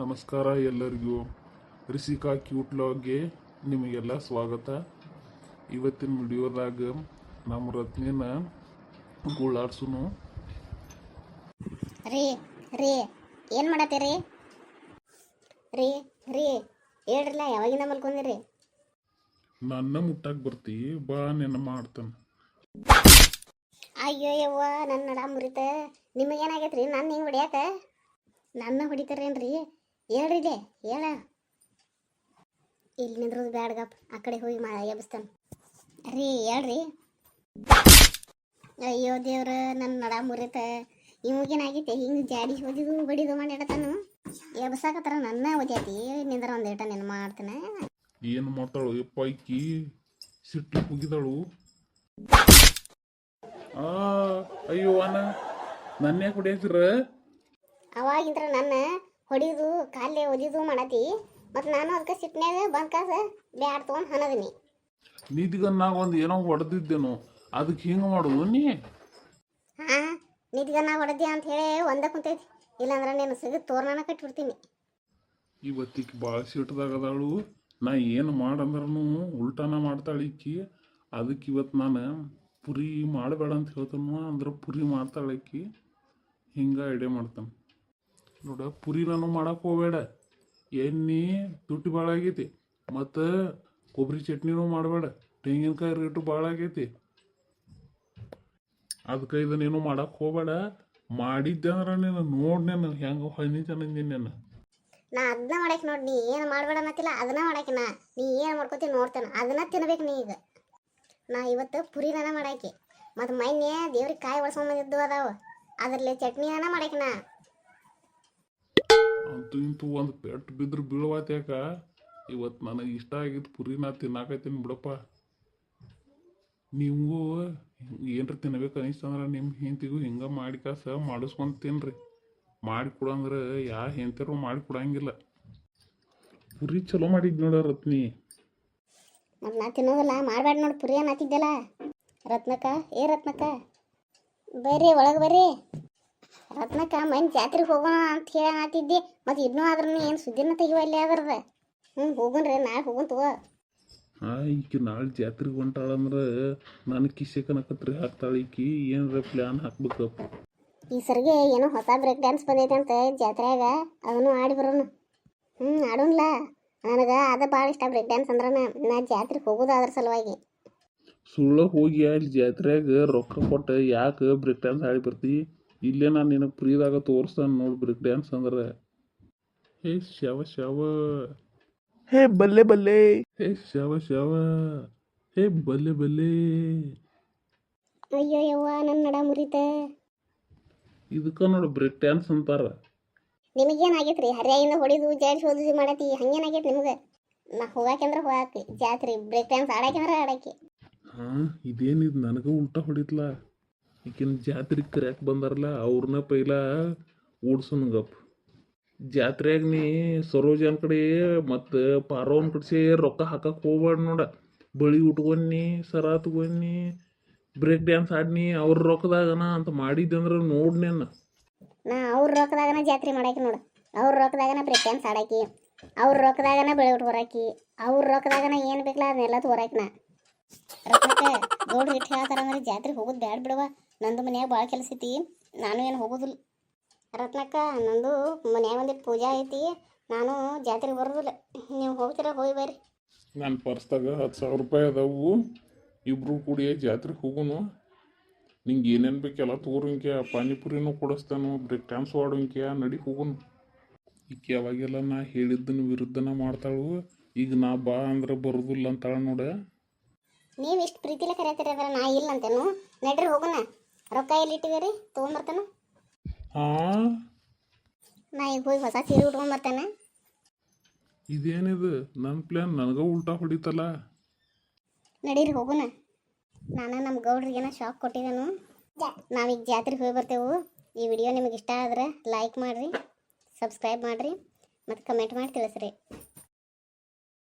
ನಮಸ್ಕಾರ ಎಲ್ಲರಿಗೂ. ರಿಸಿಕಾ ಕ್ಯೂಟ್ ಲಾಗ್ಗೆ ನಿಮಗೆಲ್ಲ ಸ್ವಾಗತ. ಇವತ್ತಿನ ವಿಡಿಯೋದಾಗ ನಮ್ಮ ರತ್ನಿನ ಗುಳಾಡ್ಸುನು. ರೀ ರೀ ಏನು ಮಾಡತ್ತೀರಿ ರೀ ರೀ ಹೇಳ್ರಲ್ಲ, ಯಾವಾಗಿಂದ ಮಲ್ಕೊಂಡಿರಿ? ನನ್ನ ಮುಟ್ಟಾಕ್ ಬರ್ತಿ ಬಾ, ನಿನ್ನ ಮಾಡ್ತಾನೆ. ಅಯ್ಯೋ ಯವ್ವ, ನನ್ನ ನಡ ಮುರಿತ. ನಿಮಗೇನಾಗೈತ್ರಿ? ನನ್ನ ಹಿಂಗೆ ಹೊಡ್ಯಾಕ ನನ್ನ ಹೊಡಿತಾರೇನ್ರಿ? ಹೇಳ್ರಿ ಇದೆ ಹೇಳ. ಇಲ್ಲಿ ನಿಂದ್ರದು ಬ್ಯಾಡ್ಗಪ್ಪ, ಆ ಕಡೆ ಹೋಗಿ ಎಬ್ಬಿಸ್ತಾನೆ. ರೀ ಹೇಳ್ರಿ. ಅಯ್ಯೋ ದೇವ್ರ, ನನ್ನ ನಡ ಮುರಿತ. ಇವಾಗೇನಾಗೈತೆ? ಹಿಂಗೆ ಜಾಡಿ ಓದಿದು ಬಡಿದು ಮಾಡಿಡತಾನು. ಎಬ್ಸಾಕತ್ತಾರ ನನ್ನ ಓದ್ಯಾತಿ. ನಿಂದ್ರ ಒಂದೇಟ ನೆನ್ ಮಾಡ್ತಾನೆ. ಏನು ಮಾಡ್ತಾಳು ಪೈಕಿ? ಸಿಟ್ಟು ಹೋಗಿದಾಳು. ಅಯ್ಯೋ ಅಣ್ಣ, ನನ್ನ ಯಾಕೆ ಹೊಡಿಯತ್ತಿರ? ಅವಾಗಿಂದ್ರ ನನ್ನ ಹೊಡಿದು ಕಾಲೇ ಒದಿದು ಮಾಡತಿ. ಮತ್ತು ನಾನು ಅದಕ್ಕೆ ಸಿಟ್ನ್ಯಾಗ ಬಂದ್ ಕಾಸ ಬ್ಯಾಡ್ ತೊಗೊಂಡು ಹನದಿನಿ. ನಿದ್ಗನ್ನಾಗ ಒಂದು ಏನೋ ಹೊಡೆದಿದ್ದೇನು, ಅದಕ್ಕೆ ಹಿಂಗೆ ಮಾಡೋದು ನೀ? ಹಾಂ, ನಿದ್ಗನ್ನ ಹೊಡೆದಿ ಅಂತ ಹೇಳಿ ಒಂದ ಕುಂತೈತಿ. ಇಲ್ಲಾಂದ್ರೆ ನೀನು ಸಿಗದು ತೋರಣನ ಕಟ್ಬಿಡ್ತೀನಿ. ಇವತ್ತಿಗೆ ಭಾಳ ಸಿಟ್ಟದಾಗದಾಳು. ನಾ ಏನು ಮಾಡಂದ್ರೂ ಉಲ್ಟಾನ ಮಾಡ್ತಾಳೆ ಈಕಿ. ಅದಕ್ಕೆ ಇವತ್ತು ನಾನು ಪುರಿ ಮಾಡಬೇಡ ಅಂತ ಹೇಳ್ತಾನು, ಅಂದ್ರೆ ಪುರಿ ಮಾಡ್ತಾಳೆ ಈಕಿ. ಹಿಂಗೆ ಐಡಿಯಾ ಮಾಡ್ತಾನೆ ನೋಡ. ಪುರಿ ನಾನು ಮಾಡಕ್ಕೆ ಹೋಗಬೇಡ, ಎಣ್ಣೆ ತುಟ್ಟಿ ಭಾಳ ಆಗೈತಿ. ಮತ್ತು ಕೊಬ್ಬರಿ ಚಟ್ನಿನೂ ಮಾಡಬೇಡ, ತೆಂಗಿನಕಾಯಿ ರೇಟು ಭಾಳ ಆಗೈತಿ. ಅದಕ್ಕೆ ಇದನ್ನೇನು ಮಾಡಕ್ಕೆ ಹೋಗಬೇಡ. ಮಾಡಿದ್ದೆ ಅಂದ್ರೆ ನೀನು ನೋಡಿ, ನಾನು ಹೆಂಗೆ ಹೊಯ್ನಿತಂದಿನಿ ನಾನು. ನಾ ಅದನ್ನ ಮಾಡಕ್ಕೆ ನೋಡಿ. ನೀ ಏನು ಮಾಡಬೇಡ ಅನ್ನತ್ತಿಲ್ಲ, ಅದನ್ನ ಮಾಡಕ್ಕೆ. ನೀ ಏನು ಮಾಡ್ಕೋತೀನಿ ನೋಡ್ತೇನೆ, ಅದನ್ನ ತಿನ್ಬೇಕು ನೀ. ಈಗ ನಾ ಇವತ್ತು ಪುರಿನ ಮಾಡಾಕಿ. ಮತ್ತು ಮೊನ್ನೆ ದೇವ್ರಿಗೆ ಕಾಯಿ ಒಳ್ಸ್ಕೊಂಬಂದಿದ್ದು ಅದಾವ, ಅದರಲ್ಲಿ ಚಟ್ನಿನ ಮಾಡಾಕಿ. ನಾ ಅಂತೂ ಇಂತೂ ಒಂದು ಪೆಟ್ಟು ಬಿದ್ರೆ ಬೀಳುವಾತ್ಯಾಕ. ಇವತ್ತು ನನಗೆ ಇಷ್ಟ ಆಗಿದ್ದು ಪುರಿ ನಾ ತಿನ್ನಾಕತ್ತೀನಿ ಬಿಡಪ್ಪ. ನಿಮಗೂ ಏನ್ರ ತಿನ್ಬೇಕು ಅನಿಸ್ತಂದ್ರೆ ನಿಮ್ಮ ಹೆಂಡತಿಗೂ ಹಿಂಗೆ ಮಾಡಿ ಕಾಸ ಮಾಡಿಸ್ಕೊಂಡು ತಿನ್ರಿ. ಮಾಡಿ ಕೊಡಂದ್ರೆ ಯಾವ ಹೆಂಡತಿರು ಮಾಡಿ ಕೊಡಂಗಿಲ್ಲ. ಪುರಿ ಚಲೋ ಮಾಡಿದ್ ನೋಡ ರತ್ನಿ. ಮತ್ತು ನಾ ತಿನ್ನೋದಿಲ್ಲ, ಮಾಡಬೇಡ ನೋಡಿ. ಪುರಿ ಅನ್ನತ್ತಿದ್ದಲ್ಲ ರತ್ನಕ್ಕ. ರತ್ನಕ್ಕ ಬರ್ರಿ ಒಳಗೆ ಬರ್ರಿ. ರತ್ನಕ್ಕ ಮನೆ ಜಾತ್ರೆಗೆ ಹೋಗೋಣ ಅಂತ ಹೇಳಿ ಅನ್ನತ್ತಿದ್ದೆ. ಮತ್ತು ಇನ್ನೂ ಆದ್ರೂ ಏನು ಸುದ್ದಿನ ತೆಗಿವಲ್ಲಿ ಅದ್ರದ. ಹೋಗೋಣ್ರಿ, ನಾಳೆ ಹೋಗೋಣ ತಗೋ. ಈಕಿ ನಾಳೆ ಜಾತ್ರೆಗೆ ಹೊಂಟಾಳಂದ್ರೆ ನಾನು ಕಿಸೆ ಕನಕತ್ರಿ ಹಾಕ್ತಾಳೆ ಈಕಿ. ಏನರ ಪ್ಲ್ಯಾನ್ ಹಾಕ್ಬೇಕಪ್ಪ. ಈ ಸರಿಗೆ ಏನೋ ಹೊಸ ಬ್ರೇಕ್ ಡ್ಯಾನ್ಸ್ ಬಂದೈತೆ ಅಂತ ಜಾತ್ರೆಯಾಗ, ಅದನ್ನು ಆಡಿ ಬರೋಣ. ಆಡೋನ್ಲ. ನನಗೆ ಅದು ಭಾಳ ಇಷ್ಟ ಬ್ರೇಕ್ ಡ್ಯಾನ್ಸ್ ಅಂದ್ರೆ. ನಾ ಜಾತ್ರೆಗೆ ಹೋಗೋದು ಅದ್ರ ಸಲುವಾಗಿ. ಸುಳ್ಳ ಹೋಗಿ ಅಲ್ಲಿ ಜಾತ್ರೆಯಾಗ ರೊಕ್ಕ ಕೊಟ್ಟು ಯಾಕೆ ಬ್ರೇಕ್ ಡ್ಯಾನ್ಸ್ ಆಡಿ ಬರ್ತಿ? ಇಲ್ಲೇ ನಾನು ನಿನಗೆ ಫ್ರೀದಾಗ ತೋರಿಸ್ತಾನೆ ನೋಡಿ ಬ್ರೇಕ್ ಡ್ಯಾನ್ಸ್ ಅಂದ್ರೆ. ಹೇ ಶವ ಶವ, ಹೇ ಬಲ್ಲೆ ಬಲ್ಲೆ, ಹೇ ಶವ ಶವ, ಹೇ ಬಲ್ಲೆ ಬಲ್ಲೆ. ಅಯ್ಯೋ ಯವ್ವ, ನನ್ನ ನಡ ಮುರಿತ. ಇದಕ್ಕೆ ನೋಡಿ ಬ್ರೇಕ್ ಡ್ಯಾನ್ಸ್ ಅಂತಾರ. ನಿಮಗೇನಾಗೈತ್ರಿ? ಹರಿಯಿಂದ ಹೊಡಿದು ಜಾಡ್ಸಿ ಓದಿಸಿ ಮಾಡತಿ. ಹಂಗೇನಾಗೈತಿ ನಿಮ್ಗೆ? ನಾ ಹೋಗಾಕೆಂದ್ರೆ ಹೋಗಾಕಿ, ಜಾತ್ರೆ ಬ್ರೇಕ್ ಡ್ಯಾನ್ಸ್ ಆಡಾಕೆಂದ್ರೆ ಆಡಾಕಿ. ಇದೇನಿದು ನನಗೆ ಉಲ್ಟಾ ಹೊಡಿತ್ಲ. ಈಗಿನ ಜಾತ್ರೆಗೆ ಕರ್ಯಾಕೆ ಬಂದಾರಲ್ಲ ಅವ್ರನ್ನ ಪೈಲ ಓಡ್ಸೋನ್ಗಪ್ಪ. ಜಾತ್ರೆಯಾಗ ನೀ ಸರೋಜನ್ ಕಡೆ ಮತ್ತು ಪಾರೋನ್ ಕಡೆ ರೊಕ್ಕ ಹಾಕಕ್ಕೆ ಹೋಗ್ಬೇಡ ನೋಡ. ಬಳಿ ಉಟ್ಕೊಂಡಿ, ಸರ ತಗೊಂಡಿ, ಬ್ರೇಕ್ ಡ್ಯಾನ್ಸ್ ಆಡ್ನಿ, ಅವ್ರ ರೊಕ್ಕದಾಗನ ಅಂತ ಮಾಡಿದ್ದಂದ್ರೆ ನೋಡ್ನೇನ. ನಾ ಅವ್ರ ರೊಕ್ಕದಾಗನ ಜಾತ್ರೆ ಮಾಡಾಕಿ ನೋಡು. ಅವ್ರ ರೊಕ್ಕದಾಗನ ಬ್ರೇಕ್ ಡ್ಯಾನ್ಸ್ ಆಡಾಕಿ, ಅವ್ರ ರೊಕ್ಕದಾಗನ ಬೆಳೆ ಉಟ್ಟು ಬರಾಕಿ, ಅವ್ರ ರೊಕ್ಕದಾಗನ ಏನು ಬೇಕಲ್ಲ ಅದನ್ನೆಲ್ಲ ತೋರಾಕಿ. ನಾ ರೊಕ್ಕಕ್ಕೆ ಗೌಡ್ರು ಇಟ್ಟು ಹೇಳ್ತಾರಂದ್ರೆ ಜಾತ್ರೆಗೆ ಹೋಗೋದು ಬ್ಯಾಡ ಬಿಡವ. ನಂದು ಮನ್ಯಾಗ ಭಾಳ ಕೆಲಸ ಐತಿ, ನಾನು ಏನು ಹೋಗೋದಿಲ್ಲ. ರತ್ನಕ್ಕ, ನಂದು ಮನ್ಯಾಗ ಒಂದಿಟ್ಟು ಪೂಜೆ ಐತಿ, ನಾನು ಜಾತ್ರೆಗೆ ಬರೋದಿಲ್ಲ. ನೀವು ಹೋಗ್ತೀರ ಹೋಗಿ ಬರ್ರಿ. ನನ್ನ ಪರ್ಸ್ದಾಗ 10,000 ರೂಪಾಯಿ ಅದಾವು. ಇಬ್ಬರು ಕೂಡಿ ಜಾತ್ರೆಗೆ ಹೋಗೋನು. ನಿಂಗೆ ಏನೇನು ಬೇಕೆಲ್ಲ ತೋರಿಂಕ್ಯ. ಪಾನಿಪುರಿನೂ ಕೊಡಿಸ್ತಾನು, ಬ್ರೇಕ್ ಡ್ಯಾನ್ಸು ಆಡೋಂಕ್ಯ. ನಡಿ ಹೋಗೋನು. ಈಕೆ ಅವಾಗೆಲ್ಲ ನಾ ಹೇಳಿದ್ದನ ವಿರುದ್ಧನ ಮಾಡ್ತಾಳು. ಈಗ ನಾ ಬಾ ಅಂದ್ರೆ ಬರೋದಿಲ್ಲ ಅಂತಾಳ ನೋಡ. ನೀವು ಇಷ್ಟು ಪ್ರೀತಿಲೆ ಕರೆಯತ್ತೀರಿ ಅಂದ್ರೆ ನಾ ಇಲ್ಲ ಅಂತೇನು? ನಡ್ರಿ ಹೋಗೋಣ. ರೊಕ್ಕ ಎಲ್ಲಿ ಇಟ್ಟಿದ್ದೀರಿ? ತೊಗೊಂಬರ್ತಾನ. ನಾ ಈಗ ಹೋಗಿ ಹೊಸ ಸೀರೆ ಉಟ್ಕೊಂಬರ್ತೇನೆ. ಇದೇನಿದು ನನ್ನ ಪ್ಲ್ಯಾನ್ ನನಗೆ ಉಲ್ಟಾ ಹೊಡಿತಲ್ಲ. ನಡೀರಿ ಹೋಗೋಣ. ನಾನು ನಮ್ಮ ಗೌಡ್ರಿಗೇನೋ ಶಾಕ್ ಕೊಟ್ಟಿದ್ದೇನು. ನಾವೀಗ ಜಾತ್ರೆಗೆ ಹೋಗಿ ಬರ್ತೇವೆ. ಈ ವಿಡಿಯೋ ನಿಮಗೆ ಇಷ್ಟ ಆದರೆ ಲೈಕ್ ಮಾಡಿರಿ, ಸಬ್ಸ್ಕ್ರೈಬ್ ಮಾಡಿರಿ, ಮತ್ತು ಕಮೆಂಟ್ ಮಾಡಿ ತಿಳಿಸ್ರಿ.